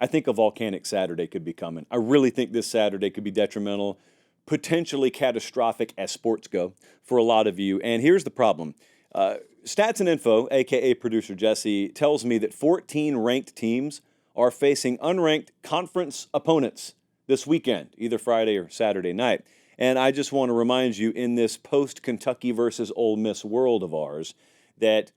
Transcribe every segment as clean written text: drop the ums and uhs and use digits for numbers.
I think a volcanic Saturday could be coming. I really think this Saturday could be detrimental, potentially catastrophic as sports go for a lot of you. And here's the problem. Stats and Info, a.k.a. producer Jesse, tells me that 14 ranked teams are facing unranked conference opponents this weekend, either Friday or Saturday night. And I just want to remind you, in this post-Kentucky versus Ole Miss world of ours, that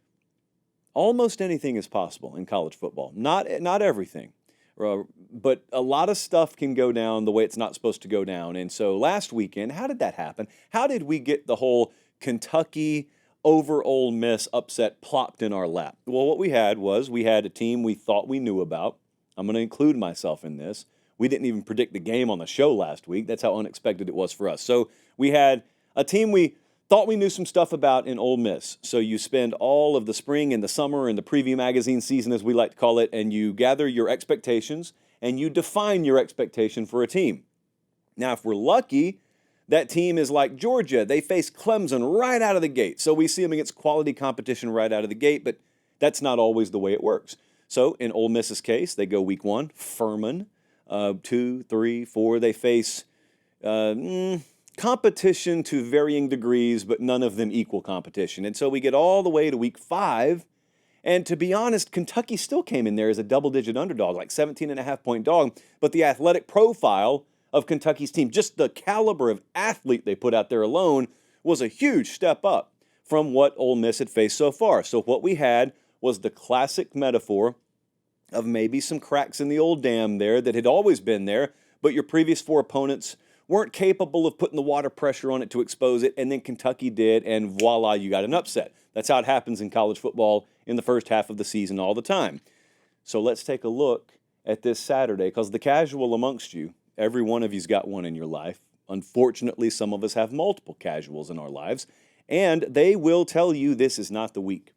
almost anything is possible in college football. Not everything, but a lot of stuff can go down the way it's not supposed to go down. And so last weekend, how did that happen? How did we get the whole Kentucky over Ole Miss upset plopped in our lap? Well, what we had a team we thought we knew about. I'm going to include myself in this. We didn't even predict the game on the show last week. That's how unexpected it was for us. So we had a team we thought we knew some stuff about in Ole Miss. So you spend all of the spring and the summer and the preview magazine season, as we like to call it, and you gather your expectations and you define your expectation for a team. Now, if we're lucky, that team is like Georgia. They face Clemson right out of the gate. So we see them against quality competition right out of the gate, but that's not always the way it works. So in Ole Miss's case, they go week 1, Furman, 2, 3, 4. They face competition to varying degrees, but none of them equal competition. And so we get all the way to week 5. And to be honest, Kentucky still came in there as a double-digit underdog, like 17.5-point dog. But the athletic profile of Kentucky's team, just the caliber of athlete they put out there alone, was a huge step up from what Ole Miss had faced so far. So what we had was the classic metaphor of maybe some cracks in the old dam there that had always been there, but your previous 4 opponents weren't capable of putting the water pressure on it to expose it, and then Kentucky did, and voila, you got an upset. That's how it happens in college football in the first half of the season all the time. So let's take a look at this Saturday, because the casual amongst you, every one of you's got one in your life. Unfortunately, some of us have multiple casuals in our lives, and they will tell you this is not the week.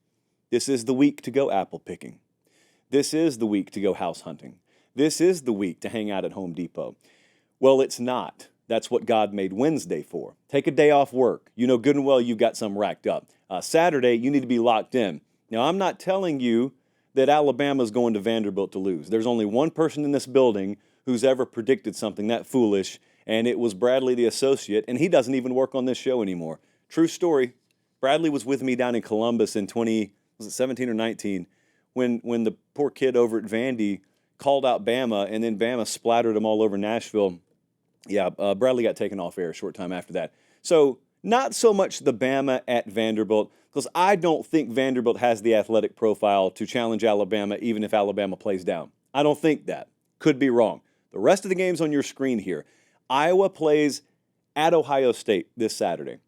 This is the week to go apple picking. This is the week to go house hunting. This is the week to hang out at Home Depot. Well, it's not. That's what God made Wednesday for. Take a day off work. You know good and well you've got some racked up. Saturday, you need to be locked in. Now, I'm not telling you that Alabama's going to Vanderbilt to lose. There's only one person in this building who's ever predicted something that foolish, and it was Bradley, the associate, and he doesn't even work on this show anymore. True story. Bradley was with me down in Columbus in 17 or 19, when the poor kid over at Vandy called out Bama, and then Bama splattered them all over Nashville. Yeah, Bradley got taken off air a short time after that. So not so much the Bama at Vanderbilt, because I don't think Vanderbilt has the athletic profile to challenge Alabama, even if Alabama plays down. I don't think that. Could be wrong. The rest of the games on your screen here. Iowa plays at Ohio State this Saturday.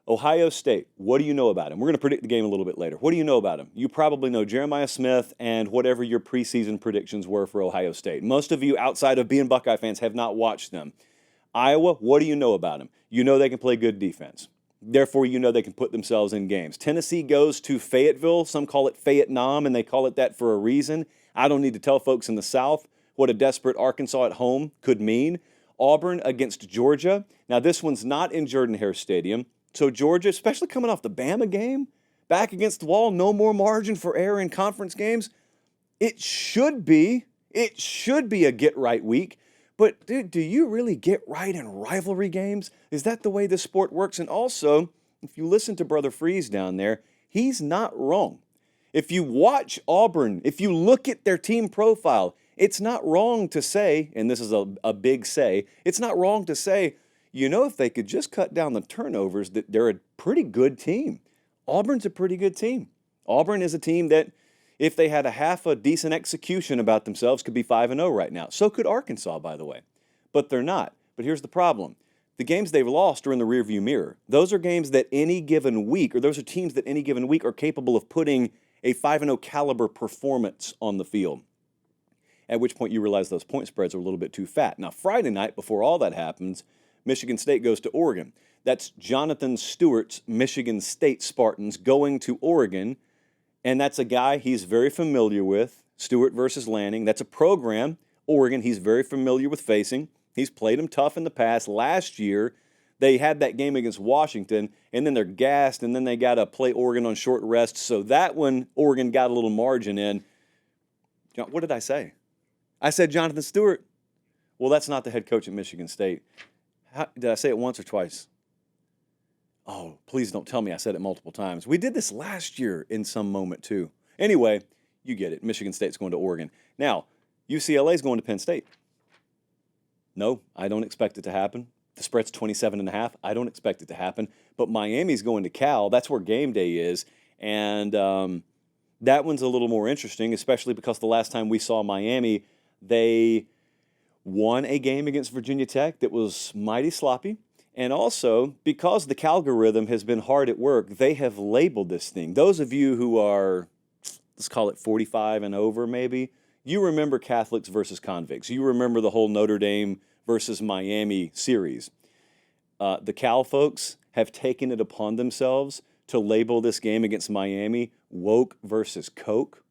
Ohio State, what do you know about him? We're going to predict the game a little bit later. What do you know about him? You probably know Jeremiah Smith and whatever your preseason predictions were for Ohio State. Most of you outside of being Buckeye fans have not watched them. Iowa, what do you know about them? You know they can play good defense. Therefore, you know they can put themselves in games. Tennessee goes to Fayetteville. Some call it Fayette-Nam, and they call it that for a reason. I don't need to tell folks in the South what a desperate Arkansas at home could mean. Auburn against Georgia. Now, this one's not in Jordan-Hare Stadium. So Georgia, especially coming off the Bama game, back against the wall, no more margin for error in conference games. It should be a get-right week. But, dude, do you really get right in rivalry games? Is that the way this sport works? And also, if you listen to Brother Freeze down there, he's not wrong. If you watch Auburn, if you look at their team profile, it's not wrong to say, and this is a big say, it's not wrong to say, you know, if they could just cut down the turnovers, that they're a pretty good team. Auburn's a pretty good team. Auburn is a team that, if they had a half a decent execution about themselves, could be 5-0 right now. So could Arkansas, by the way. But they're not. But here's the problem. The games they've lost are in the rearview mirror. Those are games that any given week, or those are teams that any given week are capable of putting a 5-0 caliber performance on the field. At which point you realize those point spreads are a little bit too fat. Now, Friday night, before all that happens, Michigan State goes to Oregon. That's Jonathan Stewart's Michigan State Spartans going to Oregon, and that's a guy he's very familiar with, Stewart versus Lanning. That's a program, Oregon, he's very familiar with facing. He's played them tough in the past. Last year, they had that game against Washington, and then they're gassed, and then they got to play Oregon on short rest. So that one, Oregon got a little margin in. What did I say? I said Jonathan Stewart. Well, that's not the head coach at Michigan State. Did I say it once or twice? Oh, please don't tell me I said it multiple times. We did this last year in some moment too. Anyway, you get it. Michigan State's going to Oregon. Now, UCLA's going to Penn State. No, I don't expect it to happen. The spread's 27.5. I don't expect it to happen. But Miami's going to Cal. That's where game day is. And that one's a little more interesting, especially because the last time we saw Miami, they won a game against Virginia Tech that was mighty sloppy. And also, because the Calgorithm has been hard at work, they have labeled this thing. Those of you who are, let's call it 45 and over maybe, you remember Catholics versus convicts. You remember the whole Notre Dame versus Miami series. The Cal folks have taken it upon themselves to label this game against Miami woke versus Coke.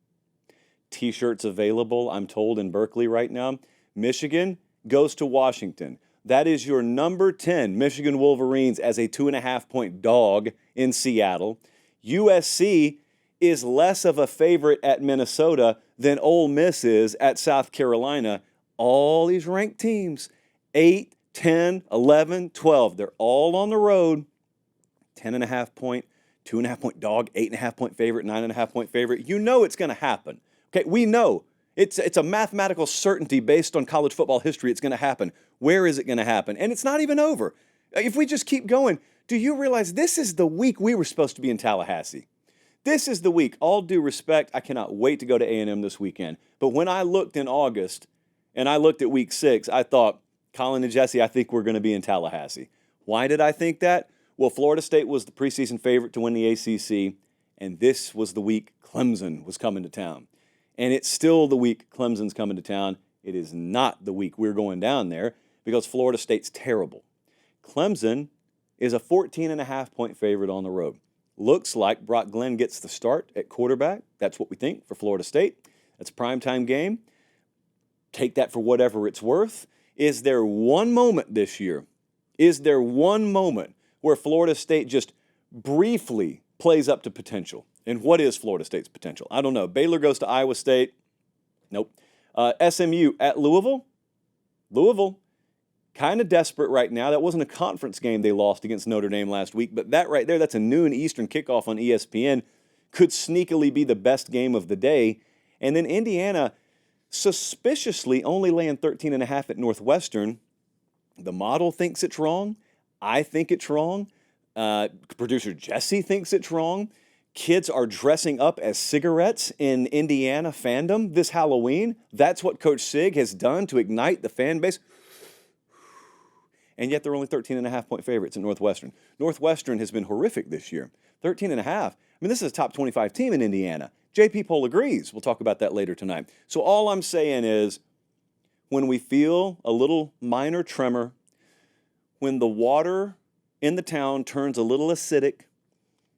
T-shirts available, I'm told, in Berkeley right now. Michigan goes to Washington. That is your number 10 Michigan Wolverines as a 2.5-point dog in Seattle. USC is less of a favorite at Minnesota than Ole Miss is at South Carolina. All these ranked teams, 8, 10, 11, 12, they're all on the road. 10.5-point, 2.5-point dog, 8.5-point favorite, 9.5-point favorite. You know it's going to happen. Okay, we know. It's a mathematical certainty based on college football history. It's going to happen. Where is it going to happen? And it's not even over. If we just keep going, do you realize this is the week we were supposed to be in Tallahassee? This is the week. All due respect, I cannot wait to go to A&M this weekend. But when I looked in August and I looked at week 6, I thought, Colin and Jesse, I think we're going to be in Tallahassee. Why did I think that? Well, Florida State was the preseason favorite to win the ACC, and this was the week Clemson was coming to town. And it's still the week Clemson's coming to town. It is not the week we're going down there because Florida State's terrible. Clemson is a 14.5-point favorite on the road. Looks like Brock Glenn gets the start at quarterback. That's what we think for Florida State. That's a primetime game. Take that for whatever it's worth. Is there one moment this year? Is there one moment where Florida State just briefly plays up to potential? And what is Florida State's potential? I don't know. Baylor goes to Iowa State. Nope. SMU at Louisville. Louisville, kind of desperate right now. That wasn't a conference game they lost against Notre Dame last week, but that right there, that's a noon Eastern kickoff on ESPN, could sneakily be the best game of the day. And then Indiana, suspiciously only laying 13.5 at Northwestern. The model thinks it's wrong. I think it's wrong. Producer Jesse thinks it's wrong. Kids are dressing up as cigarettes in Indiana fandom this Halloween. That's what Coach Sig has done to ignite the fan base. And yet they're only 13.5-point favorites at Northwestern. Northwestern has been horrific this year. 13.5. I mean, this is a top 25 team in Indiana. J.P. Poll agrees. We'll talk about that later tonight. So all I'm saying is when we feel a little minor tremor, when the water in the town turns a little acidic,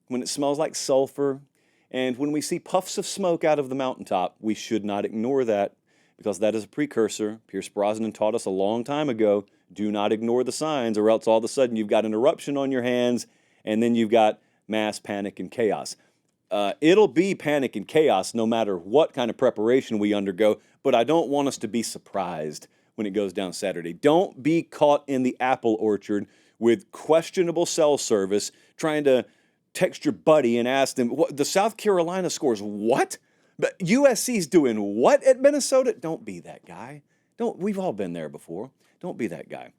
when it smells like sulfur, and when we see puffs of smoke out of the mountaintop, we should not ignore that because that is a precursor. Pierce Brosnan taught us a long time ago, do not ignore the signs or else all of a sudden you've got an eruption on your hands and then you've got mass panic and chaos. It'll be panic and chaos no matter what kind of preparation we undergo, but I don't want us to be surprised when it goes down Saturday. Don't be caught in the apple orchard with questionable cell service trying to text your buddy and ask them, what, the South Carolina scores what? But USC's doing what at Minnesota? Don't be that guy. We've all been there before. Don't be that guy.